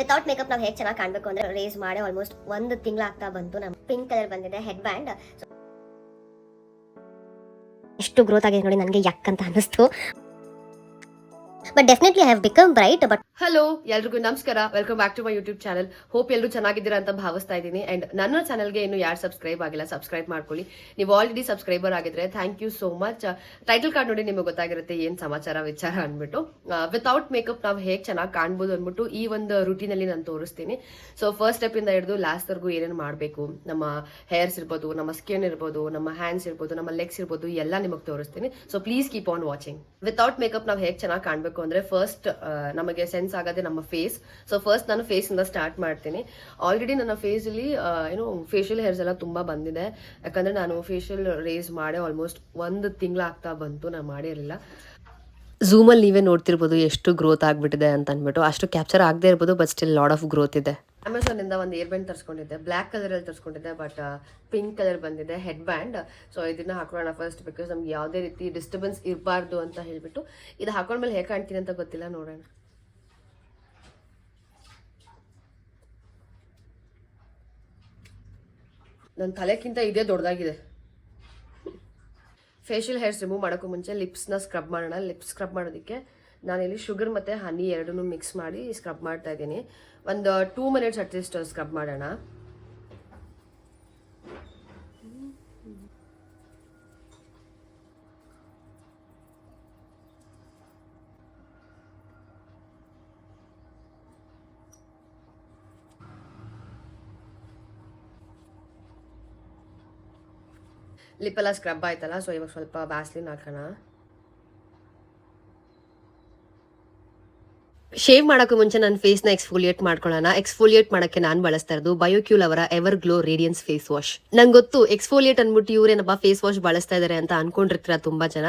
Without makeup ನಾವು ಹೇಗೆ ಚೆನ್ನಾಗಿ ಕಾಣಬೇಕು ಅಂದ್ರೆ ರೇಸ್ ಮಾಡಿ ಆಲ್ಮೋಸ್ಟ್ 1 ತಿಂಗಳು ಆಗ್ತಾ ಬಂತು. ನಮ್ಮ ಪಿಂಕ್ ಕಲರ್ ಬಂದಿದೆ ಹೆಡ್ ಬ್ಯಾಂಡ್. ಎಷ್ಟು ಗ್ರೋತ್ ಆಗಿದೆ ನೋಡಿ, ನನಗೆ ಯಾಕಂತ ಅನಿಸ್ತು. But definitely I have become bright. But hello ಎಲ್ರಿಗೂ ನಮಸ್ಕಾರ, welcome back to my YouTube channel. Hope ಎಲ್ಲರೂ ಚೆನ್ನಾಗಿದ್ದೀರಾ ಅಂತ ಭಾವಿಸ್ತಾ ಇದ್ದೀನಿ. ಅಂಡ್ ನನ್ನ ಚಾನಲ್ಗೆ ಇನ್ನು ಯಾರು ಸಬ್ಸ್ಕ್ರೈಬ್ ಆಗಿಲ್ಲ ಸಬ್ಸ್ಕ್ರೈಬ್ ಮಾಡ್ಕೊಳ್ಳಿ. ನೀವು ಆಲ್ರೆಡಿ ಸಬ್ಸ್ಕ್ರೈಬರ್ ಆಗಿದ್ರೆ thank you so much. Title card ನೋಡಿ ನಿಮಗೆ ಗೊತ್ತಾಗಿರುತ್ತೆ ಏನ್ ಸಮಾಚಾರ ವಿಚಾರ ಅಂದ್ಬಿಟ್ಟು. ವಿತೌಟ್ ಮೇಕಪ್ ನಾವು ಹೇಗೆ ಚೆನ್ನಾಗಿ ಕಾಣ್ಬೋದು ಅಂದ್ಬಿಟ್ಟು ಈ ಒಂದು ರೂಟೀನ್ ಅಲ್ಲಿ ನಾನು ತೋರಿಸ್ತೀನಿ. ಸೊ ಫಸ್ಟ್ ಸ್ಟೆಪ್ ಇಂದ ಹಿಡಿದು ಲಾಸ್ಟ್ ವರ್ಗೂ ಏನೇನು ಮಾಡಬೇಕು, ನಮ್ಮ ಹೇರ್ಸ್ ಇರ್ಬೋದು, ನಮ್ಮ ಸ್ಕಿನ್ ಇರ್ಬೋದು, ನಮ್ಮ ಹ್ಯಾಂಡ್ಸ್ ಇರ್ಬೋದು, ನಮ್ಮ ಲೆಗ್ಸ್ ಇರ್ಬೋದು, ಎಲ್ಲ ನಿಮಗೆ ತೋರಿಸ್ತೀನಿ. So please keep on watching. Without makeup ನಾವು ಹೇಗೆ ಚೆನ್ನಾಗಿ ಕಾಣಬೇಕು ಅಂದ್ರೆ ಫಸ್ಟ್ ನಮಗೆ ಸೆನ್ಸ್ ಆಗೋದೇ ನಮ್ಮ ಫೇಸ್. ಸೊ ಫಸ್ಟ್ ನಾನು ಫೇಸ್ ಇಂದ ಸ್ಟಾರ್ಟ್ ಮಾಡ್ತೀನಿ. ಆಲ್ರೆಡಿ ನನ್ನ ಫೇಸ್ ಅಲ್ಲಿ ಏನು ಫೇಶಿಯಲ್ ಹೇರ್ಸ್ ಎಲ್ಲ ತುಂಬಾ ಬಂದಿದೆ. ಯಾಕಂದ್ರೆ ನಾನು ಫೇಶಿಯಲ್ ರೇಸ್ ಮಾಡಿ ಆಲ್ಮೋಸ್ಟ್ 1 ತಿಂಗಳು ಆಗ್ತಾ ಬಂತು, ನಾನು ಮಾಡಿರಲಿಲ್ಲ. ಝೂಮಲ್ಲಿ ನೀವೇ ನೋಡ್ತಿರ್ಬೋದು ಎಷ್ಟು ಗ್ರೋತ್ ಆಗ್ಬಿಟ್ಟಿದೆ ಅಂತ ಅಂದ್ಬಿಟ್ಟು. ಅಷ್ಟು ಕ್ಯಾಪ್ಚರ್ ಆಗದೆ ಇರ್ಬೋದು, but still lot of growth ಇದೆ. ಅಮೆಝಾನ್ ಇಂದ ಒಂದು ಏರ್ ಬ್ಯಾಂಡ್ ತರಿಸ್ಕೊಂಡಿದ್ದೆ, ಬ್ಲ್ಯಾಕ್ ಕಲರ್ ಅಲ್ಲಿ ತರಿಸ್ಕೊಂಡಿದ್ದೆ, ಬಟ್ ಪಿಂಕ್ ಕಲರ್ ಬಂದಿದೆ ಹೆಡ್ ಬ್ಯಾಂಡ್. ಸೊ ಇದನ್ನ ಹಾಕೊಳ್ಳೋಣ ಫಸ್ಟ್, ಬಿಕಾಸ್ ನಮ್ಗೆ ಯಾವುದೇ ರೀತಿ ಡಿಸ್ಟರ್ಬೆನ್ಸ್ ಇರಬಾರ್ದು ಅಂತ ಹೇಳ್ಬಿಟ್ಟು. ಇದು ಹಾಕೊಂಡ್ಮೇಲೆ ಹೇಗೆ ಕಾಣ್ತೀನಿ ಅಂತ ಗೊತ್ತಿಲ್ಲ, ನೋಡೋಣ. ನನ್ನ ತಲೆಕ್ಕಿಂತ ಇದೇ ದೊಡ್ಡದಾಗಿದೆ. ಫೇಶಿಯಲ್ ಹೇರ್ಸ್ ರಿಮೂವ್ ಮಾಡೋಕ್ಕೂ ಮುಂಚೆ ಲಿಪ್ಸ್ನ ಸ್ಕ್ರಬ್ ಮಾಡೋಣ. ಲಿಪ್ಸ್ ಸ್ಕ್ರಬ್ ಮಾಡೋದಕ್ಕೆ ನಾನಿಲ್ಲಿ ಶುಗರ್ ಮತ್ತು ಹನಿ ಎರಡನ್ನೂ ಮಿಕ್ಸ್ ಮಾಡಿ ಸ್ಕ್ರಬ್ ಮಾಡ್ತಾ ಇದ್ದೀನಿ. ಒಂದು 2 ಮಿನಿಟ್ಸ್ ಅಟ್ಲೀಸ್ಟ್ ಸ್ಕ್ರಬ್ ಮಾಡೋಣ. ಲಿಪ್ ಎಲ್ಲ ಸ್ಕ್ರಬ್ ಆಯ್ತಲ್ಲ, ಸೊ ಇವಾಗ ಸ್ವಲ್ಪ ವ್ಯಾಸ್ಲಿನ್ ಹಾಕೋಣ. ಶೇವ್ ಮಾಡೋಕ್ಕೂ ಮುಂಚೆ ನನ್ನ ಫೇಸ್ನ ಎಕ್ಸ್ಫೋಲಿಯೇಟ್ ಮಾಡ್ಕೊಳ್ಳೋಣ. ಎಕ್ಸ್ಫೋಲಿಯೇಟ್ ಮಾಡೋಕ್ಕೆ ನಾನು ಬಳಸ್ತಾ ಇರೋದು ಬಯೋಕ್ಯೂಲ್ ಅವರ ever glow radiance face wash. ನಂಗೆ ಗೊತ್ತು ಎಕ್ಸ್ಫೋಲಿಯೇಟ್ ಅಂದ್ಬಿಟ್ಟು ಇವ್ರೇನಪ್ಪ ಫೇಸ್ ವಾಶ್ ಬಳಸ್ತಾ ಇದಾರೆ ಅಂತ ಅನ್ಕೊಂಡಿರ್ತೀರ ತುಂಬಾ ಜನ.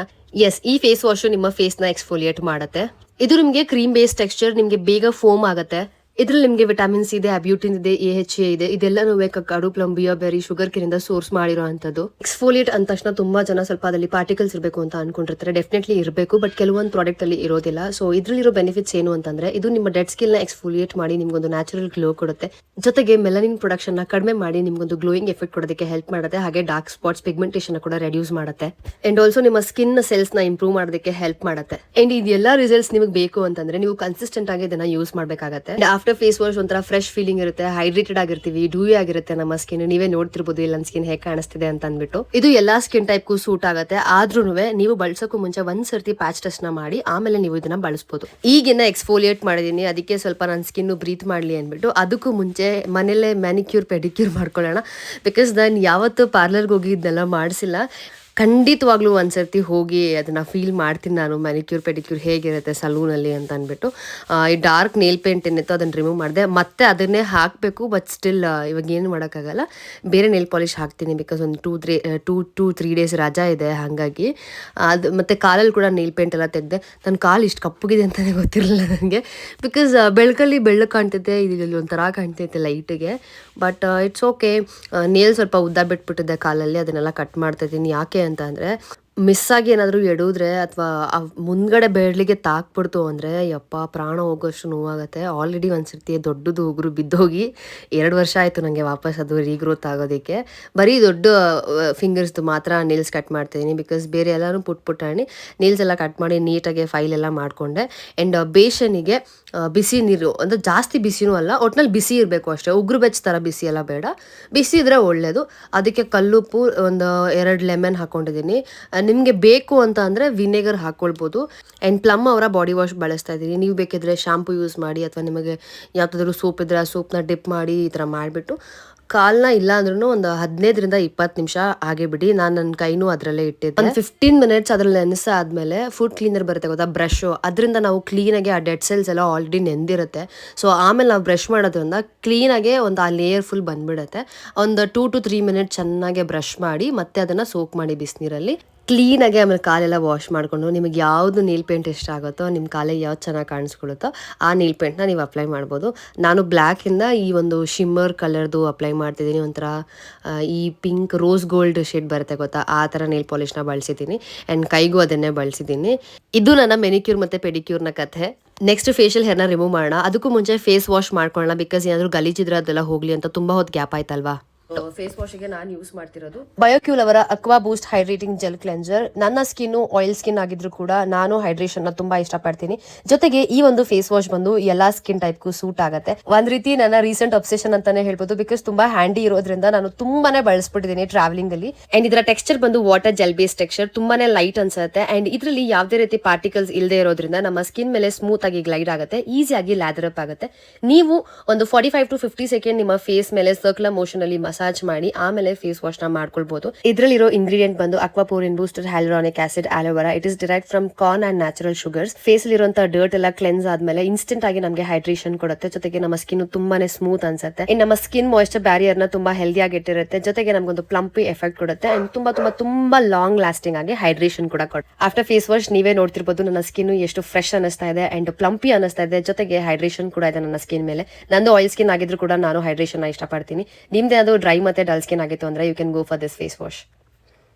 ಎಸ್, ಈ ಫೇಸ್ ವಾಶ್ ನಿಮ್ಮ ಫೇಸ್ನ ಎಕ್ಸ್ಫೋಲಿಯೇಟ್ ಮಾಡುತ್ತೆ. ಇದು ನಿಮಗೆ ಕ್ರೀಮ್ ಬೇಸ್ ಟೆಕ್ಸ್ಚರ್, ನಿಮಗೆ ಬೇಗ ಫೋಮ್ ಆಗುತ್ತೆ. ಇದ್ರಲ್ಲಿ ನಿಮಗೆ ವಿಟಮಿನ್ ಸಿ ಇದೆ, ಅಬ್ಯೂಟಿನ್ ಇದೆ, AHA ಇದೆ. ಇದೆಲ್ಲನೂ ಕಕ್ಕಾಡು, ಪ್ಲಮ್, ಬಿಯರ್ಬೆರಿ, ಶುಗರ್ ಕೇನಿಂದ ಸೋರ್ಸ್ ಮಾಡಿರೋ ಅಂಥದ್ದು. ಎಕ್ಸ್ಫೋಲಿಯೇಟ್ ಅಂದ ತಕ್ಷಣ ತುಂಬಾ ಜನ ಸ್ವಲ್ಪ ಅದರಲ್ಲಿ ಪಾರ್ಟಿಕಲ್ಸ್ ಇರಬೇಕು ಅಂತ ಅನ್ಕೊಂಡಿರ್ತಾರೆ. ಡೆಫಿನೆಟ್ಲಿ ಇರಬೇಕು, ಬಟ್ ಕೆಲವೊಂದು ಪ್ರಾಡಕ್ಟ್ ಅಲ್ಲಿ ಇರೋದಿಲ್ಲ. ಸೊ ಇದ್ರಲ್ಲಿರೋ ಬೆನಿಫಿಟ್ಸ್ ಏನು ಅಂತಂದ್ರೆ, ಇದು ನಿಮ್ಮ ಡೆಡ್ ಸ್ಕಿನ್ ನ ಎಕ್ಸ್ಫೋಲಿಯೇಟ್ ಮಾಡಿ ನಿಮ್ಗೊಂದು ನ್ಯಾಚುರಲ್ ಗ್ಲೋ ಕೊಡುತ್ತೆ. ಜೊತೆಗೆ ಮೆಲನಿನ್ ಪ್ರೊಡಕ್ಷನ್ ನ ಕಡಿಮೆ ಮಾಡಿ ನಿಮ್ಗೊಂದು ಗ್ಲೋಯಿಂಗ್ ಎಫೆಕ್ಟ್ ಕೊಡೋದಕ್ಕೆ ಹೆಲ್ಪ್ ಮಾಡುತ್ತೆ. ಹಾಗೆ ಡಾರ್ಕ್ ಸ್ಪಾಟ್ಸ್, ಪಿಗ್ಮೆಂಟೇಷನ್ ಕೂಡ ರೆಡ್ಯೂಸ್ ಮಾಡುತ್ತೆ. ಅಂಡ್ ಆಲ್ಸೋ ನಿಮ್ಮ ಸ್ಕಿನ್ ಸೆಲ್ಸ್ ನ ಇಂಪ್ರೂವ್ ಮಾಡೋದಕ್ಕೆ ಹೆಲ್ಪ್ ಮಾಡುತ್ತೆ. ಅಂಡ್ ಇದೆಲ್ಲ ರಿಸಲ್ಟ್ಸ್ ನಿಮಗೆ ಬೇಕು ಅಂತಂದ್ರೆ ನೀವು ಕನ್ಸಿಸ್ಟೆಂಟ್ ಆಗಿ ಇದನ್ನ ಯೂಸ್ ಮಾಡಬೇಕಾಗತ್ತೆ. ಆಫ್ಟರ್ ಫೇಸ್ ವಾಶ್ ಒಂಥರ ಫ್ರೆಶ್ ಫೀಲಿಂಗ್ ಇರುತ್ತೆ, ಹೈಡ್ರೇಟೆಡ್ ಆಗಿರ್ತೀವಿ, ಡ್ಯೂಯಿ ಆಗಿರುತ್ತೆ ನಮ್ಮ ಸ್ಕಿನ್. ನೀವೇ ನೋಡ್ತಿರ್ಬೋದು ಇಲ್ಲ ಸ್ಕಿನ್ ಹೇಗೆ ಕಾಣಿಸ್ತಿದೆ ಅಂತ ಅಂದ್ಬಿಟ್ಟು. ಇದು ಎಲ್ಲಾ ಸ್ಕಿನ್ ಟೈಪ್ಗೂ ಸೂಟ್ ಆಗುತ್ತೆ. ಆದ್ರೂ ನೀವು ಬಳಸೋಕ್ಕೂ ಮುಂಚೆ ಒಂದ್ಸರ್ತಿ ಪ್ಯಾಚ್ ಟೆಸ್ಟ್ ನ ಮಾಡಿ ಆಮೇಲೆ ನೀವು ಇದನ್ನ ಬಳಸಬಹುದು. ಈಗಿನ ಎಕ್ಸ್ಫೋಲಿಯೇಟ್ ಮಾಡಿದೀನಿ, ಅದಕ್ಕೆ ಸ್ವಲ್ಪ ನನ್ನ ಸ್ಕಿನ್ ಬ್ರೀತ್ ಮಾಡ್ಲಿ ಅಂದ್ಬಿಟ್ಟು. ಅದಕ್ಕೂ ಮುಂಚೆ ಮನೇಲೆ ಮ್ಯಾನಿಕ್ಯೂರ್ ಪೆಡಿಕ್ಯೂರ್ ಮಾಡ್ಕೊಳ್ಳೋಣ. ಬಿಕಾಸ್ ನಾನು ಯಾವತ್ತು ಪಾರ್ಲರ್ಗೆ ಹೋಗಿ ಇದನ್ನೆಲ್ಲ ಮಾಡಿಸಿಲ್ಲ. ಖಂಡಿತವಾಗ್ಲೂ ಒಂದ್ಸರ್ತಿ ಹೋಗಿ ಅದನ್ನ ಫೀಲ್ ಮಾಡ್ತೀನಿ ನಾನು, ಮ್ಯಾನಿಕ್ಯೂರ್ ಪೆಡಿಕ್ಯೂರ್ ಹೇಗಿರುತ್ತೆ ಸಲೂನಲ್ಲಿ ಅಂತ ಅಂದ್ಬಿಟ್ಟು. ಈ ಡಾರ್ಕ್ ನೇಲ್ ಪೇಂಟ್ ಏನಿತ್ತು ಅದನ್ನ ರಿಮೂವ್ ಮಾಡಿದೆ, ಮತ್ತೆ ಅದನ್ನೇ ಹಾಕಬೇಕು. ಬಟ್ ಸ್ಟಿಲ್ ಇವಾಗ ಏನು ಮಾಡೋಕ್ಕಾಗಲ್ಲ, ಬೇರೆ ನೇಲ್ ಪಾಲಿಶ್ ಹಾಕ್ತೀನಿ. ಬಿಕಾಸ್ ಒಂದು 2-3 ಡೇಸ್ ರಜಾ ಇದೆ, ಹಾಗಾಗಿ. ಅದು ಮತ್ತೆ ಕಾಲಲ್ಲಿ ಕೂಡ ನೇಲ್ ಪೇಂಟ್ ಎಲ್ಲ ತೆಗೆದೆ. ನನ್ನ ಕಾಲು ಇಷ್ಟು ಕಪ್ಪಗಿದೆ ಅಂತಲೇ ಗೊತ್ತಿರಲಿಲ್ಲ ನನಗೆ. ಬಿಕಾಸ್ ಬೆಳಕಲ್ಲಿ ಬೆಳ್ಳಗೆ ಕಾಣ್ತೈತೆ, ಇಲ್ಲಿ ಒಂಥರ ಕಾಣ್ತೈತೆ ಲೈಟಿಗೆ. But it's okay. ನೇಲ್ ಸ್ವಲ್ಪ ಉದ್ದ ಬಿಟ್ಬಿಟ್ಟಿದ್ದೆ ಕಾಲಲ್ಲಿ, ಅದನ್ನೆಲ್ಲ ಕಟ್ ಮಾಡ್ತಾ ಇದ್ದೀನಿ. ಯಾಕೆ ಅಂತ ಅಂದರೆ, ಮಿಸ್ ಆಗಿ ಏನಾದರೂ ಎಡಿದ್ರೆ ಅಥವಾ ಮುಂದ್ಗಡೆ ಬೆರಳಿಗೆ ತಾಕ್ಬಿಡ್ತು ಅಂದರೆ ಯಪ್ಪ ಪ್ರಾಣ ಹೋಗೋಷ್ಟು ನೋವಾಗುತ್ತೆ. ಆಲ್ರೆಡಿ ಒಂದ್ಸರ್ತಿ ದೊಡ್ಡದು ಉಗುರು ಬಿದ್ದೋಗಿ 2 ವರ್ಷ ಆಯಿತು ನನಗೆ ವಾಪಸ್ ಅದು ರೀಗ್ರೋತ್ ಆಗೋದಕ್ಕೆ. ಬರೀ ದೊಡ್ಡ ಫಿಂಗರ್ಸ್ದು ಮಾತ್ರ ನೇಲ್ಸ್ ಕಟ್ ಮಾಡ್ತಾಯಿದ್ದೀನಿ. ಬಿಕಾಸ್ ಬೇರೆ ಎಲ್ಲರೂ ಪುಟ್ಟಾಣಿ ನೇಲ್ಸ್ ಎಲ್ಲ ಕಟ್ ಮಾಡಿ ನೀಟಾಗಿ ಫೈಲ್ ಎಲ್ಲ ಮಾಡಿಕೊಂಡೆ. ಆ್ಯಂಡ್ ಬೇಷನಿಗೆ ಬಿಸಿ ನೀರು, ಅಂದರೆ ಜಾಸ್ತಿ ಬಿಸಿನೂ ಅಲ್ಲ, ಒಟ್ನಲ್ಲಿ ಬಿಸಿ ಇರಬೇಕು ಅಷ್ಟೇ. ಉಗುರು ಬೆಚ್ಚ ಥರ ಬಿಸಿ ಎಲ್ಲ ಬೇಡ, ಬಿಸಿ ಇದ್ರೆ ಒಳ್ಳೆಯದು. ಅದಕ್ಕೆ ಕಲ್ಲುಪ್ಪು, ಒಂದು 2 ಲೆಮನ್ ಹಾಕ್ಕೊಂಡಿದ್ದೀನಿ. ನಿಮಗೆ ಬೇಕು ಅಂತ ಅಂದರೆ ವಿನೆಗರ್ ಹಾಕ್ಕೊಳ್ಬೋದು. ಆ್ಯಂಡ್ ಪ್ಲಮ್ ಅವರ ಬಾಡಿ ವಾಶ್ ಬಳಸ್ತಾ ಇದ್ದೀನಿ. ನೀವು ಬೇಕಿದ್ರೆ ಶಾಂಪು ಯೂಸ್ ಮಾಡಿ, ಅಥವಾ ನಿಮಗೆ ಯಾವುದಾದ್ರೂ ಸೋಪ್ ಇದ್ದರೆ ಆ ಸೋಪ್ನ ಡಿಪ್ ಮಾಡಿ ಈ ಥರ ಮಾಡಿಬಿಟ್ಟು ಕಾಲನ್ನ ಇಲ್ಲ ಅಂದ್ರೂ ಒಂದು 15-20 ನಿಮಿಷ ಹಾಗೆ ಬಿಡಿ. ನಾನು ನನ್ನ ಕೈನೂ ಅದರಲ್ಲೇ ಇಟ್ಟಿದ್ದೆ. ಒಂದು 15 ಮಿನಿಟ್ಸ್ ಅದರಲ್ಲಿ ನೆನೆಸಾದ್ಮೇಲೆ ಫುಡ್ ಕ್ಲೀನರ್ ಬರುತ್ತೆ ಗೊತ್ತಾ, ಬ್ರಷು, ಅದರಿಂದ ನಾವು ಕ್ಲೀನಾಗಿ ಆ ಡೆಡ್ ಸೆಲ್ಸ್ ಎಲ್ಲ ಆಲ್ರೆಡಿ ನೆಂದಿರುತ್ತೆ. ಸೊ ಆಮೇಲೆ ನಾವು ಬ್ರಷ್ ಮಾಡೋದ್ರಿಂದ ಕ್ಲೀನಾಗೆ ಒಂದು ಆ ಲೇಯರ್ ಫುಲ್ ಬಂದ್ಬಿಡುತ್ತೆ. ಒಂದು 2-3 ಮಿನಿಟ್ ಚೆನ್ನಾಗೆ ಬ್ರಷ್ ಮಾಡಿ ಮತ್ತೆ ಅದನ್ನು ಸೋಕ್ ಮಾಡಿ ಬಿಸಿನೀರಲ್ಲಿ ಕ್ಲೀನಾಗಿ. ಆಮೇಲೆ ಕಾಲೆಲ್ಲ ವಾಶ್ ಮಾಡಿಕೊಂಡು ನಿಮಗೆ ಯಾವುದು ನೀಲ್ ಪೇಂಟ್ ಇಷ್ಟ ಆಗುತ್ತೋ, ನಿಮ್ಮ ಕಾಲಿಗೆ ಯಾವ್ದು ಚೆನ್ನಾಗಿ ಕಾಣಿಸ್ಕೊಳ್ಳುತ್ತೋ ಆ ನೀಲ್ ಪೇಂಟ್ನ ನೀವು ಅಪ್ಲೈ ಮಾಡ್ಬೋದು. ನಾನು ಬ್ಲ್ಯಾಕಿಂದ ಈ ಒಂದು ಶಿಮ್ಮರ್ ಕಲರ್ದು ಅಪ್ಲೈ ಮಾಡ್ತಿದ್ದೀನಿ. ಒಂಥರ ಈ ಪಿಂಕ್ ರೋಸ್ ಗೋಲ್ಡ್ ಶೇಡ್ ಬರುತ್ತೆ ಗೊತ್ತಾ, ಆ ಥರ ನೇಲ್ ಪಾಲಿಷ್ನ ಬಳಸಿದ್ದೀನಿ. ಆ್ಯಂಡ್ ಕೈಗೂ ಅದನ್ನೇ ಬಳಸಿದ್ದೀನಿ. ಇದು ನನ್ನ ಮೆನಿಕ್ಯೂರ್ ಮತ್ತು ಪೆಡಿಕ್ಯೂರ್ನ ಕಥೆ. ನೆಕ್ಸ್ಟ್ ಫೇಶಿಯಲ್ ಹೇರ್ನ ರಿಮೂವ್ ಮಾಡೋಣ. ಅದಕ್ಕೂ ಮುಂಚೆ ಫೇಸ್ ವಾಶ್ ಮಾಡ್ಕೊಳ್ಳೋಣ, ಬಿಕಾಸ್ ಏನಾದರೂ ಗಲೀಜಿದ್ರೆ ಅದೆಲ್ಲ ಹೋಗ್ಲಿ ಅಂತ ತುಂಬಾ ಹೊತ್ತು ಗ್ಯಾಪ್ ಆಯ್ತಲ್ವಾ. ಫೇಸ್ ವಾಶ್ಗೆ ನಾನು ಯೂಸ್ ಮಾಡ್ತಿರೋದು ಬಯೋಕ್ಯೂಲ್ ಅವರ ಅಕ್ವಾ ಬೂಸ್ಟ್ ಹೈಡ್ರೇಟಿಂಗ್ ಜೆಲ್ ಕ್ಲೆನ್ಸರ್. ನನ್ನ ಸ್ಕಿನ್ ಆಯಿಲ್ ಸ್ಕಿನ್ ಆಗಿದ್ರು ಕೂಡ ನಾನು ಹೈಡ್ರೇಷನ್ ನ ತುಂಬಾ ಇಷ್ಟಪಡ್ತೀನಿ. ಜೊತೆಗೆ ಈ ಒಂದು ಫೇಸ್ ವಾಶ್ ಬಂದು ಎಲ್ಲಾ ಸ್ಕಿನ್ ಟೈಪ್ಗೂ ಸೂಟ್ ಆಗುತ್ತೆ. ಒಂದ್ ರೀತಿ ನನ್ನ ರೀಸೆಂಟ್ ಅಬ್ಸೆಷನ್ ಅಂತಾನೆ ಹೇಳ್ಬೋದು, ಬಿಕಾಸ್ ತುಂಬಾ ಹ್ಯಾಂಡಿ ಇರೋದ್ರಿಂದ ನಾನು ತುಂಬಾನೇ ಬಳಸ್ಬಿಟ್ಟಿದ್ದೀನಿ ಟ್ರಾವೆಲಿಂಗ್ ಅಲ್ಲಿ. ಅಂಡ್ ಇದರ ಟೆಕ್ಸ್ಚರ್ ಬಂದು ವಾಟರ್ ಜೆಲ್ ಬೇಸ್ ಟೆಕ್ಸ್ಚರ್, ತುಂಬಾನೇ ಲೈಟ್ ಅನ್ಸುತ್ತೆ. ಅಂಡ್ ಇದರಲ್ಲಿ ಯಾವುದೇ ರೀತಿ ಪಾರ್ಟಿಕಲ್ಸ್ ಇಲ್ಲದೆ ಇರೋದ್ರಿಂದ ನಮ್ಮ ಸ್ಕಿನ್ ಮೇಲೆ ಸ್ಮೂತ್ ಆಗಿ ಗ್ಲೈಡ್ ಆಗುತ್ತೆ, ಈಸಿಯಾಗಿ ಲ್ಯಾದರ್ ಅಪ್ ಆಗುತ್ತೆ. ನೀವು ಒಂದು 45 to 50 ಸೆಕೆಂಡ್ ನಿಮ್ಮ ಫೇಸ್ ಮೇಲೆ ಸರ್ಕ್ಯುಲರ್ ಮೋಷನ್ ಅಲ್ಲಿ ಮಸಾಜ್ ಮಾಡಿ ಆಮೇಲೆ ಫೇಸ್ ವಾಶ್ ನ ಮಾಡ್ಕೊಳ್ಬಹುದು. ಇದರಲ್ಲಿರೋ ಇಂಗ್ರೀಡಿಯೆಂಟ್ ಬಂದು aquaporin booster hyaluronic acid aloe vera. It is derived from corn and natural sugars. Face ಇರುವಂತಹ ಡರ್ಟ್ ಎಲ್ಲ ಕ್ಲೆನ್ಸ್ ಆದ್ಮೇಲೆ ಇನ್ಸ್ಟೆಂಟ್ ಆಗಿ ನಮಗೆ ಹೈಡ್ರೇಷನ್ ಕೊಡುತ್ತೆ. ಜೊತೆಗೆ ನಮ್ಮ ಸ್ಕಿನ್ ತುಂಬಾನೇ ಸ್ಮೂತ್ ಅನ್ಸುತ್ತೆ. ನಮ್ಮ ಸ್ಕಿನ್ ಮಾಯಿಶ್ಚರ್ ಬ್ಯಾರಿಯರ್ ನ ತುಂಬಾ ಹೆಲ್ದಿ ಆಗಿ ಇಟ್ಟಿರುತ್ತೆ. ಜೊತೆಗೆ ನಮಗೊಂದು ಪ್ಲಂಪಿ ಎಫೆಕ್ಟ್ ಕೊಡುತ್ತೆ ಅಂಡ್ ತುಂಬಾ ಲಾಂಗ್ ಲಾಸ್ಟಿಂಗ್ ಆಗಿ ಹೈಡ್ರೇಷನ್ ಕೂಡ ಕೊಡುತ್ತೆ. ಆಫ್ಟರ್ ಫೇಸ್ ವಾಶ್ ನೀವೇ ನೋಡ್ತಿರ್ಬೋದು ನನ್ನ ಸ್ಕಿನ್ ಎಷ್ಟು ಫ್ರೆಶ್ ಅನಿಸ್ತಾ ಇದೆ ಅಂಡ್ ಪ್ಲಂಪಿ ಅನಿಸ್ತಾ ಇದೆ. ಜೊತೆಗೆ ಹೈಡ್ರೇಷನ್ ಕೂಡ ಇದೆ ನನ್ನ ಸ್ಕಿನ್ ಮೇಲೆ. ನಂದು ಆಯಿಲ್ ಸ್ಕಿನ್ ಆಗಿದ್ರು ಕೂಡ ನಾನು ಹೈಡ್ರೇಷನ್ ಇಷ್ಟಪಡ್ತೀನಿ. ನಿಮ್ದೇ ಅದು ಡ್ರೈ ಮತ್ತೆ ಡಲ್ ಸ್ಕಿನ್ ಆಗಿತ್ತು ಅಂದ್ರೆ you can go for this face wash.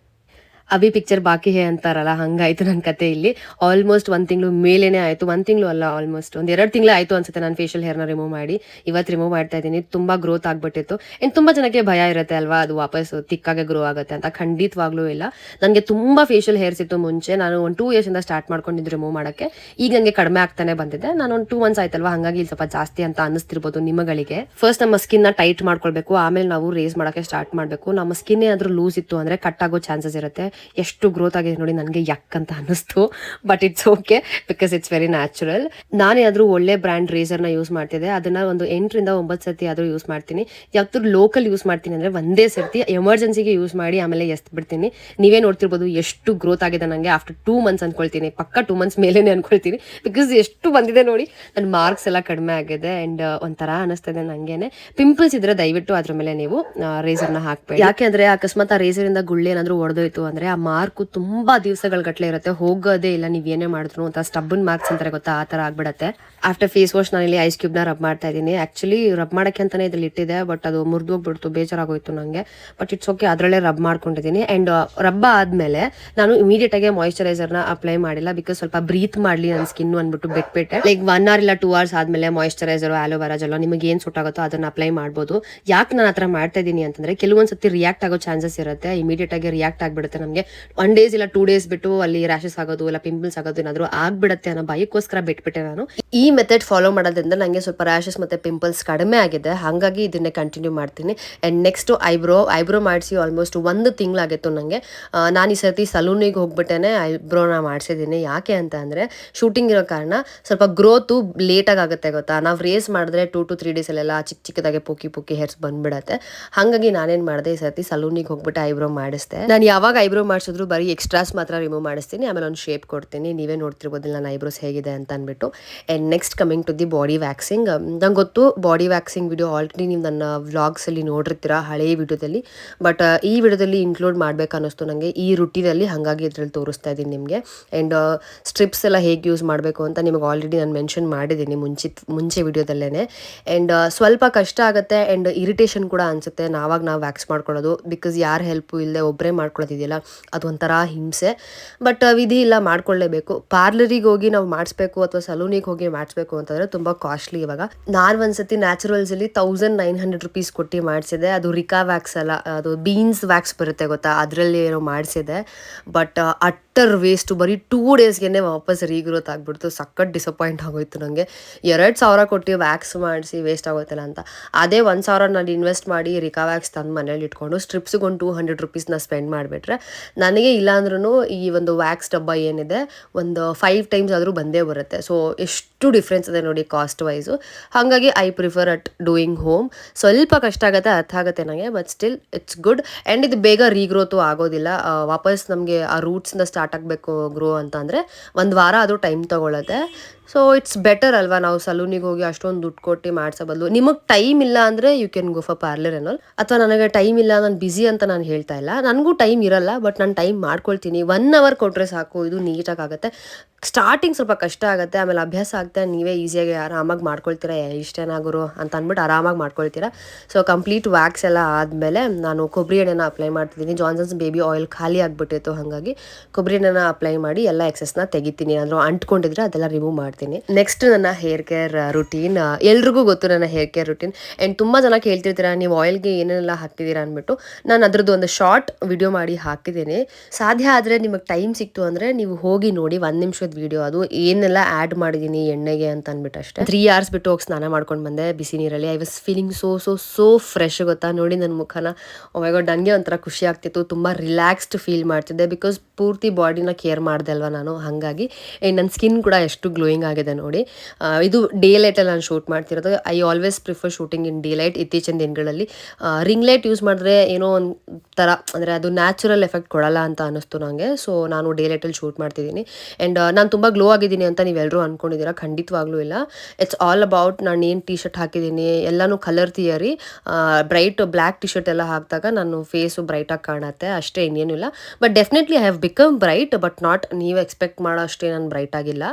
ಅಭಿ ಪಿಕ್ಚರ್ ಬಾಕಿ ಹೇ ಅಂತಾರಲ್ಲ, ಹಂಗಾಯ್ತು ನನ್ನ ಕತೆ ಇಲ್ಲಿ. ಆಲ್ಮೋಸ್ಟ್ 1 ತಿಂಗಳು ಮೇಲೇನೆ ಆಯ್ತು. 1 ತಿಂಗಳು ಅಲ್ಲ, ಆಲ್ಮೋಸ್ಟ್ 1-2 ತಿಂಗಳು ಆಯ್ತು ಅನ್ಸುತ್ತೆ ನಾನು ಫೇಶಿಯಲ್ ಹೇರ್ನ ರಿಮೂವ್ ಮಾಡಿ. ಇವತ್ತು ರಿಮೂವ್ ಮಾಡ್ತಾ ಇದ್ದೀನಿ. ತುಂಬಾ ಗ್ರೋತ್ ಆಗ್ಬಿಟ್ಟಿತ್ತು. ಅಂಡ್ ತುಂಬಾ ಜನಕ್ಕೆ ಭಯ ಇರುತ್ತೆ ಅಲ್ವಾ, ಅದು ವಾಪಸ್ ತಿಕ್ಕಾಗೆ ಗ್ರೋ ಆಗುತ್ತೆ ಅಂತ. ಖಂಡಿತವಾಗ್ಲೂ ಇಲ್ಲ. ನನಗೆ ತುಂಬಾ ಫೇಶಿಯಲ್ ಹೇರ್ಸ್ ಇತ್ತು ಮುಂಚೆ. ನಾನು ಒಂದು 2 years ಇಂದ ಸ್ಟಾರ್ಟ್ ಮಾಡ್ಕೊಂಡಿದ್ದು ರಿಮೂವ್ ಮಾಡಕ್ಕೆ. ಈಗ ನನಗೆ ಕಡಿಮೆ ಆಗ್ತಾನೆ ಬಂದಿದೆ. ನಾನು ಒಂದು 2 months ಆಯ್ತಲ್ವಾ, ಹಂಗಾಗಿ ಇಲ್ಲಿ ಸ್ವಲ್ಪ ಜಾಸ್ತಿ ಅಂತ ಅನ್ನಿಸ್ತಿರ್ಬೋದು ನಿಮ್ಮಗಳಿಗೆ. ಫಸ್ಟ್ ನಮ್ಮ ಸ್ಕಿನ್ ನ ಟೈಟ್ ಮಾಡ್ಕೊಳ್ಬೇಕು, ಆಮೇಲೆ ನಾವು ರೇಸ್ ಮಾಡಕ್ಕೆ ಸ್ಟಾರ್ಟ್ ಮಾಡಬೇಕು. ನಮ್ಮ ಸ್ಕಿನ್ ಏನಾದ್ರೂ ಲೂಸ್ ಇತ್ತು ಅಂದ್ರೆ ಕಟ್ ಆಗೋ ಚಾನ್ಸಸ್ ಇರುತ್ತೆ. ಎಷ್ಟು ಗ್ರೋತ್ ಆಗಿದೆ ನೋಡಿ, ನನಗೆ ಯಕ್ ಅಂತ ಅನ್ನಿಸ್ತು. But it's okay because it's very natural. ನಾನೇನಾದ್ರೂ ಒಳ್ಳೆ ಬ್ರ್ಯಾಂಡ್ ರೇಸರ್ನ ಯೂಸ್ ಮಾಡ್ತಿದ್ದೆ, ಅದನ್ನ ಒಂದು 8 ರಿಂದ 9 ಸತಿ ಆದ್ರೂ ಯೂಸ್ ಮಾಡ್ತೀನಿ. ಯಾವ್ದಾದ್ರು ಲೋಕಲ್ ಯೂಸ್ ಮಾಡ್ತೀನಿ ಅಂದ್ರೆ ಒಂದೇ ಸರ್ತಿ ಎಮರ್ಜೆನ್ಸಿಗೆ ಯೂಸ್ ಮಾಡಿ ಆಮೇಲೆ ಎಸ್ತ್ ಬಿಡ್ತೀನಿ. ನೀವೇ ನೋಡ್ತಿರ್ಬೋದು ಎಷ್ಟು ಗ್ರೋತ್ ಆಗಿದೆ ನನಗೆ ಆಫ್ಟರ್ 2 months ಅನ್ಕೊಳ್ತೀನಿ. ಪಕ್ಕ 2 months ಮೇಲೇನೆ ಅನ್ಕೊಳ್ತೀನಿ, ಬಿಕಾಸ್ ಎಷ್ಟು ಬಂದಿದೆ ನೋಡಿ. ನನ್ನ ಮಾರ್ಕ್ಸ್ ಎಲ್ಲ ಕಡಿಮೆ ಆಗಿದೆ ಅಂಡ್ ಒಂಥರ ಅನಿಸ್ತದೆ ನಂಗೇನೆ. ಪಿಂಪಲ್ಸ್ ಇದ್ರೆ ದಯವಿಟ್ಟು ಅದ್ರ ಮೇಲೆ ನೀವು ರೇಸರ್ನ ಹಾಕ್ಬೇಡಿ. ಯಾಕೆಂದ್ರೆ ಅಕಸ್ಮಾತ್ ಆ ರೇಸರ್ ಇಂದ ಗುಳ್ಳೆ ಏನಾದ್ರು ಹೊಡೆದೋಯ್ತು ಅಂದ್ರೆ ಆ ಮಾರ್ಕ್ ತುಂಬಾ ದಿವಸಗಳ ಗಟ್ಲೆ ಇರುತ್ತೆ, ಹೋಗೋದೇ ಇಲ್ಲ ನೀವ್ ಏನೇ ಮಾಡಿದ್ರು ಅಂತ. ಸ್ಟಬ್ಬನ್ ಮಾರ್ಕ್ಸ್ ಅಂತಾರೆ ಗೊತ್ತಾ, ಆ ತರ ಆಗ್ಬಿಡತ್ತೆ. ಆಫ್ಟರ್ ಫೇಸ್ ವಾಶ್ ನಾನು ಇಲ್ಲಿ ಐಸ್ ಕ್ಯೂಬ್ ನ ರಬ್ ಮಾಡ್ತಾ ಇದ್ದೀನಿ. ಆಕ್ಚುಲಿ ರಬ್ ಮಾಡಕ್ಕೆ ಅಂತಾನೆ ಇದ್ರಲ್ಲಿ ಇಟ್ಟಿದೆ, ಬಟ್ ಅದು ಮುರಿದೋಗ್ಬಿಡ್ತು, ಬೇಜಾರಾಗೋಯ್ತು ನಂಗೆ. ಬಟ್ ಇಟ್ಸ್ ಓಕೆ, ಅದರಲ್ಲೇ ರಬ್ ಮಾಡ್ಕೊಂಡಿದ್ದೀನಿ. ಅಂಡ್ ರಬ್ ಆದ್ಮೇಲೆ ನಾನು ಇಮಿಡಿಯೇಟ್ ಆಗಿ ಮಾಯಿಶ್ಚರೈಸರ್ ನ ಅಪ್ಲೈ ಮಾಡಿಲ್ಲ, ಬಿಕಾಸ್ ಸ್ವಲ್ಪ ಬ್ರೀತ್ ಮಾಡ್ಲಿ ನನ್ನ ಸ್ಕಿನ್ ಅಂದ್ಬಿಟ್ಟು ಬಿಟ್ಬಿಟ್ಟೆ. ಲೈಕ್ 1 hour ಇಲ್ಲ 2 hours ಆದ್ಮೇಲೆ ಮಾಯಿಶ್ಚರೈಸರ್ ಆಲೋವೆರಾ ಜೆಲ್ ನಿಮಗೆ ಏನ್ ಸೂಟ್ ಆಗುತ್ತೋ ಅದನ್ನ ಅಪ್ಲೈ ಮಾಡ್ಬೋದು. ಯಾಕೆ ನಾನು ಆತರ ಮಾಡ್ತಾ ಇದ್ದೀನಿ ಅಂತಂದ್ರೆ ಕೆಲವೊಂದ್ಸತಿ ರಿಯಾಕ್ಟ್ ಆಗೋ ಚಾನ್ಸಸ್ ಇರುತ್ತೆ. ಇಮಿಡಿಯೇಟ್ ಆಗಿ ರಿಯಾಕ್ಟ್ ಆಗ್ಬಿಡುತ್ತೆ ನಮಗೆ. 1 days ಇಲ್ಲ 2 days ಬಿಟ್ಟು ಅಲ್ಲಿ ರ್ಯಾಶಸ್ ಆಗೋದು ಇಲ್ಲ ಪಿಂಪಲ್ಸ್ ಆಗೋದು ಏನಾದ್ರು ಆಗ್ಬಿಡತ್ತೆ ಅನ್ನೋ ಭಯಕ್ಕೋಸ್ಕರ ಬಿಟ್ಬಿಟ್ಟೆ ನಾನು. ಈ ಮೆಥಡ್ ಫಾಲೋ ಮಾಡೋದ್ರಿಂದ ನಂಗೆ ಸ್ವಲ್ಪ ರ್ಯಾಶಸ್ ಮತ್ತೆ ಪಿಂಪಲ್ಸ್ ಕಡಿಮೆ ಆಗಿದೆ, ಹಾಗಾಗಿ ಇದನ್ನೇ ಕಂಟಿನ್ಯೂ ಮಾಡ್ತೀನಿ. ಅಂಡ್ ನೆಕ್ಸ್ಟ್ ಐಬ್ರೋ ಮಾಡಿಸಿ ಆಲ್ಮೋಸ್ಟ್ 1 ತಿಂಗಳಾಗಿತ್ತು ನಂಗೆ. ನಾನು ಈ ಸರ್ತಿ ಸಲೂನಿಗೆ ಹೋಗ್ಬಿಟ್ಟೇನೆ ಐಬ್ರೋನ ಮಾಡಿಸಿದ್ದೀನಿ. ಯಾಕೆ ಅಂತ ಅಂದ್ರೆ ಶೂಟಿಂಗ್ ಇರೋ ಕಾರಣ ಸ್ವಲ್ಪ ಗ್ರೋತು ಲೇಟಾಗಿ ಆಗುತ್ತೆ ಗೊತ್ತಾ. ನಾವು ರೇಸ್ ಮಾಡಿದ್ರೆ 2 to 3 days ಅಲ್ಲೆಲ್ಲ ಚಿಕ್ಕದಾಗೆ ಪುಕ್ಕಿ ಹೇರ್ಸ್ ಬಂದ್ಬಿಡತ್ತೆ. ಹಾಗಾಗಿ ನಾನೇನ್ ಮಾಡಿದೆ, ಈ ಸರ್ತಿ ಸಲೂನಿಗೆ ಹೋಗ್ಬಿಟ್ಟು ಐಬ್ರೋ ಮಾಡಿಸ್ದೆ. ನಾನು ಯಾವಾಗ ಐಬ್ರೋ ಮಾಡಿಸಿದ್ರು ಬರೀ ಎಕ್ಸ್ಟ್ರಾಸ್ ಮಾತ್ರ ರಿಮೂವ್ ಮಾಡಿಸ್ತೀನಿ, ಆಮೇಲೆ ಒಂದು ಶೇಪ್ ಕೊಡ್ತೀನಿ. ನೀವೇ ನೋಡ್ತಿರ್ಬೋದಿಲ್ಲ ನನ್ನ ಐಬ್ರೋಸ್ ಹೇಗಿದೆ ಅಂತ ಅಂದ್ಬಿಟ್ಟು. And next coming to the body waxing. ನಂಗೆ ಗೊತ್ತು ಬಾಡಿ ವ್ಯಾಕ್ಸಿಂಗ್ ವಿಡಿಯೋ ಆಲ್ರೆಡಿ ನೀವು ನನ್ನ ವ್ಲಾಗ್ಸಲ್ಲಿ ನೋಡಿರ್ತೀರ ಹಳೆಯ ವಿಡಿಯೋದಲ್ಲಿ, ಬಟ್ ಈ ವಿಡಿಯೋದಲ್ಲಿ ಇನ್ಕ್ಲೂಡ್ ಮಾಡ್ಬೇಕು ಅನ್ನಿಸ್ತು ನನಗೆ ಈ ರುಟೀನಲ್ಲಿ, ಹಾಗಾಗಿ ಇದರಲ್ಲಿ ತೋರಿಸ್ತಾ ಇದ್ದೀನಿ ನಿಮಗೆ. ಆ್ಯಂಡ್ ಸ್ಟ್ರಿಪ್ಸ್ ಎಲ್ಲ ಹೇಗೆ ಯೂಸ್ ಮಾಡಬೇಕು ಅಂತ ನಿಮಗೆ ಆಲ್ರೆಡಿ ನಾನು ಮೆನ್ಷನ್ ಮಾಡಿದ್ದೀನಿ ಮುಂಚೆ ವಿಡಿಯೋದಲ್ಲೇ. ಆ್ಯಂಡ್ ಸ್ವಲ್ಪ ಕಷ್ಟ ಆಗುತ್ತೆ ಆ್ಯಂಡ್ ಇರಿಟೇಷನ್ ಕೂಡ ಅನಿಸುತ್ತೆ ನಾವು ವ್ಯಾಕ್ಸ್ ಮಾಡ್ಕೊಳ್ಳೋದು, ಬಿಕಾಸ್ ಯಾರ ಹೆಲ್ಪು ಇಲ್ಲದೆ ಒಬ್ಬರೇ ಮಾಡ್ಕೊಳ್ಳೋದಿದೆಯಲ್ಲ ಅದು ಒಂಥರ ಹಿಂಸೆ. ಬಟ್ ವಿಧಿ ಇಲ್ಲ, ಮಾಡ್ಕೊಳ್ಳೇಬೇಕು. ಪಾರ್ಲರಿಗೆ ಹೋಗಿ ನಾವು ಮಾಡಿಸ್ಬೇಕು ಅಥವಾ ಸಲೂನಿಗೆ ಹೋಗಿ ಮಾಡಿಸ್ಬೇಕು ಅಂತಂದ್ರೆ ತುಂಬ ಕಾಸ್ಟ್ಲಿ. ಇವಾಗ ನಾನು ಒಂದ್ಸತಿ ನ್ಯಾಚುರಲ್ಸಲ್ಲಿ 1900 rupees ಕೊಟ್ಟು ಮಾಡಿಸಿದೆ. ಅದು ರಿಕಾ ವ್ಯಾಕ್ಸ್ ಅಲ್ಲ, ಅದು ಬೀನ್ಸ್ ವ್ಯಾಕ್ಸ್ ಬರುತ್ತೆ ಗೊತ್ತಾ, ಅದರಲ್ಲಿ ಏನೋ ಮಾಡಿಸಿದೆ. But utter waste. ಬರೀ 2 daysಗೆ ವಾಪಸ್ ರೀಗ್ರೋತ್ ಆಗಿಬಿಡ್ತು. ಸಖತ್ ಡಿಸಪಾಯಿಂಟ್ ಆಗೋಯ್ತು ನನಗೆ. 2,000 ಕೊಟ್ಟು ವ್ಯಾಕ್ಸ್ ಮಾಡಿಸಿ ವೇಸ್ಟ್ ಆಗೋಯ್ತಲ್ಲ ಅಂತ. ಅದೇ 1,000 ನಾನು ಇನ್ವೆಸ್ಟ್ ಮಾಡಿ ರಿಕಾ ವ್ಯಾಕ್ಸ್ ತಂದು ಮನೇಲಿ ಇಟ್ಕೊಂಡು ಸ್ಟ್ರಿಪ್ಸ್ಗೆ ಒಂದು 200 rupees ಸ್ಪೆಂಡ್ ಮಾಡಿಬಿಟ್ರೆ ನನಗೆ ಇಲ್ಲಾಂದ್ರೂ ಈ ಒಂದು ವ್ಯಾಕ್ಸ್ ಡಬ್ಬ ಏನಿದೆ ಒಂದು 5 times ಆದರೂ ಬಂದೇ ಬರುತ್ತೆ. ಸೊ ಎಷ್ಟು ಡಿಫ್ರೆನ್ಸ್ ಇದೆ ನೋಡಿ ಕಾಸ್ಟ್ ವೈಸು. ಹಾಗಾಗಿ I prefer at doing home. ಸ್ವಲ್ಪ ಕಷ್ಟ ಆಗುತ್ತೆ, ಅರ್ಥ ಆಗುತ್ತೆ ನನಗೆ, but still it's good. And ಇದು ಬೇಗ ರೀಗ್ರೋತು ಆಗೋದಿಲ್ಲ. ವಾಪಸ್ ನಮಗೆ ಆ ರೂಟ್ಸಿಂದ ಸ್ಟಾರ್ಟ್ ಆಗಬೇಕು ಗ್ರೋ ಅಂತ ಅಂದರೆ 1 ವಾರ ಆದರೂ ಟೈಮ್ ತೊಗೊಳುತ್ತೆ. ಸೊ ಇಟ್ಸ್ ಬೆಟರ್ ಅಲ್ವಾ, ನಾವು ಸಲೂನಿಗೆ ಹೋಗಿ ಅಷ್ಟೊಂದು ದುಡ್ಡು ಕೊಟ್ಟು ಮಾಡಿಸೋ ಬದಲು. ನಿಮಗೆ ಟೈಮ್ ಇಲ್ಲ ಅಂದರೆ you can go for parlour ಅನ್ನೋಲ್. ಅಥವಾ ನನಗೆ ಟೈಮ್ ಇಲ್ಲ, ನಾನು ಬ್ಯುಸಿ ಅಂತ ನಾನು ಹೇಳ್ತಾ ಇಲ್ಲ, ನನಗೂ ಟೈಮ್ ಇರಲ್ಲ, ಬಟ್ ನಾನು ಟೈಮ್ ಮಾಡ್ಕೊಳ್ತೀನಿ. 1 hour ಕೊಟ್ಟರೆ ಸಾಕು, ಇದು ನೀಟಾಗಿ ಆಗುತ್ತೆ. ಸ್ಟಾರ್ಟಿಂಗ್ ಸ್ವಲ್ಪ ಕಷ್ಟ ಆಗುತ್ತೆ, ಆಮೇಲೆ ಅಭ್ಯಾಸ ಆಗ್ತಾ ನೀವೇ ಈಸಿಯಾಗಿ ಆರಾಮಾಗಿ ಮಾಡ್ಕೊಳ್ತೀರಾ, ಇಷ್ಟೇನಾ ಗುರು ಅಂತ ಅಂದ್ಬಿಟ್ಟು ಆರಾಮಾಗಿ ಮಾಡ್ಕೊಳ್ತೀರಾ. ಸೊ ಕಂಪ್ಲೀಟ್ ವ್ಯಾಕ್ಸ್ ಎಲ್ಲ ಆದಮೇಲೆ ನಾನು ಕೊಬ್ಬರಿ ಎಣ್ಣೆನ ಅಪ್ಲೈ ಮಾಡ್ತಿದ್ದೀನಿ. ಜಾನ್ಸನ್ಸ್ ಬೇಬಿ ಆಯಿಲ್ ಖಾಲಿ ಆಗಿಬಿಟ್ಟಿತ್ತು, ಹಾಗಾಗಿ ಕೊಬ್ಬರಿ ಎಣ್ಣೆನ ಅಪ್ಲೈ ಮಾಡಿ ಎಲ್ಲ ಎಕ್ಸಸ್ನ ತೆಗಿತೀನಿ. ಏನಾದರೂ ಅಂಟ್ಕೊಂಡಿದ್ರೆ ಅದೆಲ್ಲ ರಿಮೂವ್ ಮಾಡ್ತೀನಿ. ನೆಕ್ಸ್ಟ್ ನನ್ನ ಹೇರ್ ಕೇರ್ ರುಟೀನ್. ಎಲ್ರಿಗೂ ಗೊತ್ತು ನನ್ನ ಹೇರ್ ಕೇರ್ ರುಟೀನ್. ಆ್ಯಂಡ್ ತುಂಬ ಜನ ಕೇಳ್ತಿರ್ತೀರಾ ನೀವು ಆಯಿಲ್ಗೆ ಏನೇನೆಲ್ಲ ಹಾಕ್ತಿದ್ದೀರಾ ಅಂದ್ಬಿಟ್ಟು. ನಾನು ಅದ್ರದ್ದು ಒಂದು ಶಾರ್ಟ್ ವಿಡಿಯೋ ಮಾಡಿ ಹಾಕಿದ್ದೀನಿ. ಸಾಧ್ಯ ಆದರೆ ನಿಮಗೆ ಟೈಮ್ ಸಿಕ್ತು ಅಂದರೆ ನೀವು ಹೋಗಿ ನೋಡಿ, 1 ನಿಮಿಷದ ವಿಡಿಯೋ ಅದು. ಏನೆಲ್ಲ ಆ್ಯಡ್ ಮಾಡಿದ್ದೀನಿ ಎಣ್ಣೆಗೆ ಅಂತ ಅಂದ್ಬಿಟ್ಟು ಅಷ್ಟೇ. 3 hours ಬಿಟ್ಟು ಹೋಗಿ ಸ್ನಾನ ಮಾಡ್ಕೊಂಡು ಬಂದೆ ಬಿಸಿ ನೀರಲ್ಲಿ. I was feeling so fresh ಗೊತ್ತಾ. ನೋಡಿ ನನ್ನ ಮುಖನ, ಓ ಮೈ ಗಾಡ್, ನನಗೆ ಒಂಥರ ಖುಷಿ ಆಗ್ತಿತ್ತು. ತುಂಬ ರಿಲ್ಯಾಕ್ಸ್ಡ್ ಫೀಲ್ ಮಾಡ್ತಿದ್ದೆ, ಬಿಕಾಸ್ ಪೂರ್ತಿ ಬಾಡಿನ ಕೇರ್ ಮಾಡಿದೆ ಅಲ್ವಾ ನಾನು, ಹಾಗಾಗಿ. ನನ್ನ ಸ್ಕಿನ್ ಕೂಡ ಎಷ್ಟು ಗ್ಲೋಯಿಂಗ್ ಆಗಿದೆ ನೋಡಿ. ಇದು ಡೇ ಲೈಟಲ್ಲಿ ನಾನು ಶೂಟ್ ಮಾಡ್ತಿರೋದು. I always prefer shooting in day light. ಇತ್ತೀಚಿನ ದಿನಗಳಲ್ಲಿ ರಿಂಗ್ ಲೈಟ್ ಯೂಸ್ ಮಾಡಿದ್ರೆ ಏನೋ ಒಂಥರ ಅಂದರೆ ಅದು ನ್ಯಾಚುರಲ್ ಎಫೆಕ್ಟ್ ಕೊಡಲ್ಲ ಅಂತ ಅನ್ನಿಸ್ತು ನನಗೆ. ಸೊ ನಾನು ಡೇ ಲೈಟಲ್ಲಿ ಶೂಟ್ ಮಾಡ್ತಿದ್ದೀನಿ. ಆ್ಯಂಡ್ ನಾನು ತುಂಬ ಗ್ಲೋ ಆಗಿದ್ದೀನಿ ಅಂತ ನೀವೆಲ್ಲರೂ ಅಂದ್ಕೊಂಡಿದ್ದೀರಾ, ಖಂಡಿತವಾಗ್ಲೂ ಇಲ್ಲ. ಇಟ್ಸ್ ಆಲ್ ಅಬೌಟ್ ನಾನು ಏನು ಟಿ ಶರ್ಟ್ ಹಾಕಿದ್ದೀನಿ ಎಲ್ಲನೂ colour theory. Bright black T shirt ಎಲ್ಲ ಹಾಕಿದಾಗ ನಾನು ಫೇಸು ಬ್ರೈಟಾಗಿ ಕಾಣುತ್ತೆ ಅಷ್ಟೇ, ಇನ್ನೇನು ಇಲ್ಲ. But definitely I have become bright, but not ನೀವು ಎಕ್ಸ್ಪೆಕ್ಟ್ ಮಾಡೋ ಅಷ್ಟೇ ನಾನು ಬ್ರೈಟ್ ಆಗಿಲ್ಲ.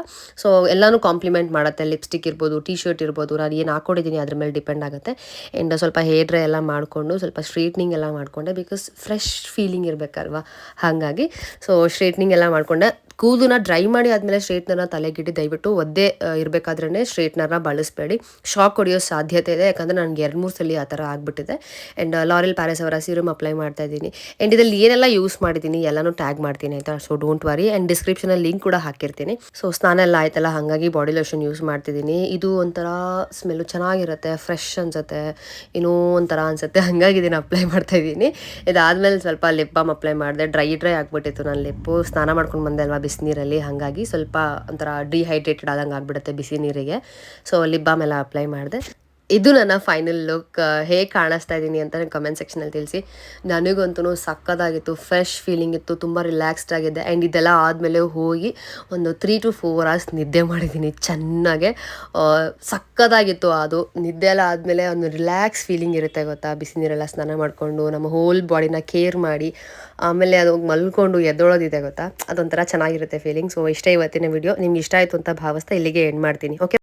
ಸೊ ಎಲ್ಲನೂ ಕಾಂಪ್ಲಿಮೆಂಟ್ ಮಾಡುತ್ತೆ. ಲಿಪ್ಸ್ಟಿಕ್ ಇರ್ಬೋದು, ಟಿ ಶರ್ಟ್ ಇರ್ಬೋದು, ನಾನು ಏನು ಹಾಕ್ಕೊಂಡಿದ್ದೀನಿ ಅದ್ರ ಮೇಲೆ ಡಿಪೆಂಡ್ ಆಗುತ್ತೆ. ಆ್ಯಂಡ್ ಸ್ವಲ್ಪ ಹೇರ್ ಡ್ರೈ ಎಲ್ಲ ಮಾಡಿಕೊಂಡು ಸ್ವಲ್ಪ ಸ್ಟ್ರೈಟ್ನಿಂಗ್ ಎಲ್ಲ ಮಾಡಿಕೊಂಡೆ, ಬಿಕಾಸ್ ಫ್ರೆಶ್ ಫೀಲಿಂಗ್ ಇರಬೇಕಲ್ವಾ, ಹಾಗಾಗಿ. ಸೊ ಸ್ಟ್ರೈಟ್ನಿಂಗ್ ಎಲ್ಲ ಮಾಡಿಕೊಂಡೆ. ಕೂದಲನ್ನ ಡ್ರೈ ಮಾಡಿ ಆದಮೇಲೆ ಸ್ಟ್ರೈಟ್ನರ್ನ ತಲೆಗಿಟ್ಟು ದಯವಿಟ್ಟು ಒದ್ದೆ ಇರಬೇಕಾದ್ರೇ ಸ್ಟ್ರೈಟ್ನರ್ನ ಬಳಸಬೇಡಿ. ಶಾಕ್ ಹೊಡೆಯೋ ಸಾಧ್ಯತೆ ಇದೆ, ಯಾಕಂದರೆ ನನಗೆ 2-3 ಸಲ ಆ ಥರ ಆಗಿಬಿಟ್ಟಿದೆ. ಆ್ಯಂಡ್ ಲಾರೆಲ್ ಪ್ಯಾರಿಸ್ ಅವರ ಸೀರಮ್ ಅಪ್ಲೈ ಮಾಡ್ತಾ ಇದ್ದೀನಿ. ಆ್ಯಂಡ್ ಇದರಲ್ಲಿ ಏನೆಲ್ಲ ಯೂಸ್ ಮಾಡಿದ್ದೀನಿ ಎಲ್ಲನೂ ಟ್ಯಾಗ್ ಮಾಡ್ತೀನಿ ಆಯಿತಾ. So don't worry. ಆ್ಯಂಡ್ ಡಿಸ್ಕ್ರಿಪ್ಷನಲ್ಲಿ ಲಿಂಕ್ ಕೂಡ ಹಾಕಿರ್ತೀನಿ. ಸೊ ಸ್ನಾನ ಎಲ್ಲ ಆಯ್ತಲ್ಲ, ಹಾಗಾಗಿ ಬಾಡಿ ಲೋಷನ್ ಯೂಸ್ ಮಾಡ್ತಿದ್ದೀನಿ. ಇದು ಒಂಥರ ಸ್ಮೆಲ್ಲು ಚೆನ್ನಾಗಿರುತ್ತೆ, ಫ್ರೆಶ್ ಅನಿಸುತ್ತೆ, ಏನೋ ಒಂಥರ ಅನಿಸುತ್ತೆ, ಹಾಗಾಗಿ ಇದನ್ನು ಅಪ್ಲೈ ಮಾಡ್ತಾಯಿದ್ದೀನಿ. ಇದಾದಮೇಲೆ ಸ್ವಲ್ಪ ಲಿಪ್ ಬಾಮ್ ಅಪ್ಲೈ ಮಾಡಿದೆ. ಡ್ರೈ ಆಗಿಬಿಟ್ಟಿತ್ತು ನನ್ನ ಲಿಪ್ಪು. ಸ್ನಾನ ಮಾಡ್ಕೊಂಡು ಬಂದೆ ಅಲ್ವಾ ಬಿಸಿನೀರಲ್ಲಿ, ಹಾಗಾಗಿ ಸ್ವಲ್ಪ ಒಂಥರ ಡಿಹೈಡ್ರೇಟೆಡ್ ಆದಂಗೆ ಆಗಿಬಿಡುತ್ತೆ ಬಿಸಿ ನೀರಿಗೆ. ಸೊ ಲಿಪ್ ಬಾಮ್ ಎಲ್ಲ ಅಪ್ಲೈ ಮಾಡಿದೆ. ಇದು ನನ್ನ ಫೈನಲ್ ಲುಕ್. ಹೇಗೆ ಕಾಣಿಸ್ತಾ ಇದ್ದೀನಿ ಅಂತ ಕಮೆಂಟ್ ಸೆಕ್ಷನಲ್ಲಿ ತಿಳಿಸಿ. ನನಗಂತೂ ಸಕ್ಕತ್ತಾಗಿತ್ತು, ಫ್ರೆಶ್ ಫೀಲಿಂಗ್ ಇತ್ತು, ತುಂಬ ರಿಲ್ಯಾಕ್ಸ್ಡ್ ಆಗಿದೆ. ಆ್ಯಂಡ್ ಇದೆಲ್ಲ ಆದಮೇಲೆ ಹೋಗಿ ಒಂದು 3 to 4 hours ನಿದ್ದೆ ಮಾಡಿದ್ದೀನಿ ಚೆನ್ನಾಗೆ. ಸಕ್ಕತ್ತಾಗಿತ್ತು ಅದು. ನಿದ್ದೆ ಎಲ್ಲ ಆದಮೇಲೆ ಒಂದು ರಿಲ್ಯಾಕ್ಸ್ ಫೀಲಿಂಗ್ ಇರುತ್ತೆ ಗೊತ್ತಾ, ಬಿಸಿ ನೀರೆಲ್ಲ ಸ್ನಾನ ಮಾಡಿಕೊಂಡು ನಮ್ಮ ಹೋಲ್ ಬಾಡಿನ ಕೇರ್ ಮಾಡಿ ಆಮೇಲೆ ಅದು ಮಲ್ಕೊಂಡು ಎದ್ದೊಳೋದಿದೆ ಗೊತ್ತಾ, ಅದೊಂಥರ ಚೆನ್ನಾಗಿರುತ್ತೆ ಫೀಲಿಂಗ್. ಸೊ ಇಷ್ಟೇ ಇವತ್ತಿನ ವಿಡಿಯೋ. ನಿಮ್ಗೆ ಇಷ್ಟ ಆಯಿತು ಅಂತ ಭಾವಿಸ್ತಾ ಇಲ್ಲಿಗೆ ಎಂಡ್ ಮಾಡ್ತೀನಿ. ಓಕೆ.